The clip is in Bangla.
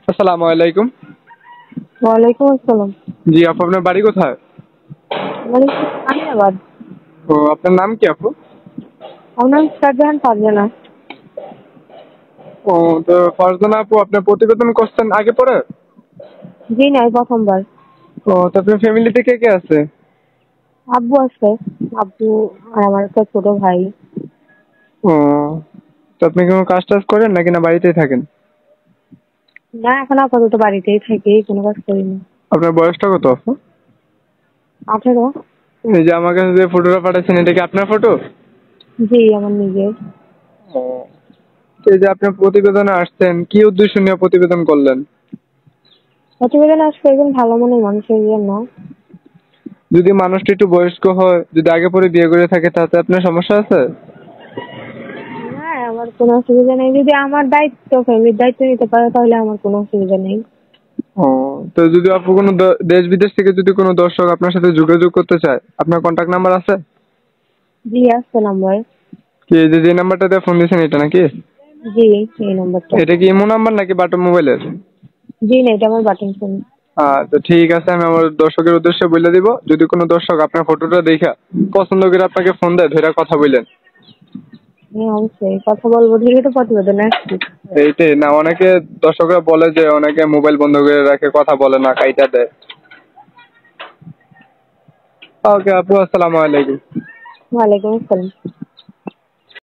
আসসালামু আলাইকুম। ওয়ালাইকুম আসসালাম। জি আপু, আপনার বাড়ি কোথায়? মানে আমিনাবাদ। ও, আপনার নাম কি আপু? আমার নাম শাহজাহান ফারজানা। ও, তো ফারজানা আপু, আপনার প্রতিবেদন করছেন আগে পরে? জি না, এই প্রথমবার। ও, তো আপনার ফ্যামিলিতে কে কে আছে? আব্বু আছে। আব্বু আর আমার একটা ছোট ভাই। ও, তো আপনি কোনো কাজ টাজ করেন নাকি না বাড়িতেই থাকেন? না, এখন আপাতত বাড়িতেই থাকি, কোনো কাজ করি না। আপনার বয়সটা কত আপু? 18। এই যে আমার কাছে যে ফটোটা পাঠাচ্ছেন, এটা কি আপনার ফটো? জি, আমার নিজের। ও, তো এই যে আপনি প্রতিবেদনে আসছেন, কি উদ্দেশ্য নিয়ে প্রতিবেদন করলেন? প্রতিবেদন আসলে একজন ভালো মনের মানুষের জন্য। যদি মানুষটা একটু বয়স্ক হয়, যদি আগে পরে বিয়ে করে থাকে, তাতে আপনার সমস্যা আছে? না, আমার কোনো অসুবিধা নেই, যদি আমার দায়িত্ব, ফ্যামিলির দায়িত্ব নিতে পারে তাহলে আমার কোনো অসুবিধা নেই। ও, তো যদি আপু কোনো দেশ বিদেশ থেকে যদি কোনো দর্শক আপনার সাথে যোগাযোগ করতে চায়, আপনার কন্ট্যাক্ট নাম্বার আছে? জি আছে নাম্বার। কি এই যে নাম্বারটা দিয়ে ফোন দিয়েছেন, এটা নাকি? জি, এই নাম্বারটা। এটা কি ইমো নাম্বার নাকি বাটন মোবাইলের? জি না, এটা আমার বাটন ফোন। আচ্ছা ঠিক আছে, আমি আমার দর্শকের উদ্দেশ্যে বলে দিব, যদি কোনো দর্শক আপনার ফটোটা দেখা পছন্দ করে আপনাকে ফোন দেয়, ধরে কথা বললেন। হ্যাঁ, অবশ্যই কথা বলবো, ধীরে তো প্রতিবেদনে আসছি। এইটাই না, অনেকে দর্শকরা বলে যে অনেকে মোবাইল বন্ধ করে রাখে, কথা বলে না, কাইটা দেয়। ওকে আপু, আসসালামু আলাইকুম। ওয়ালাইকুম আসসালাম।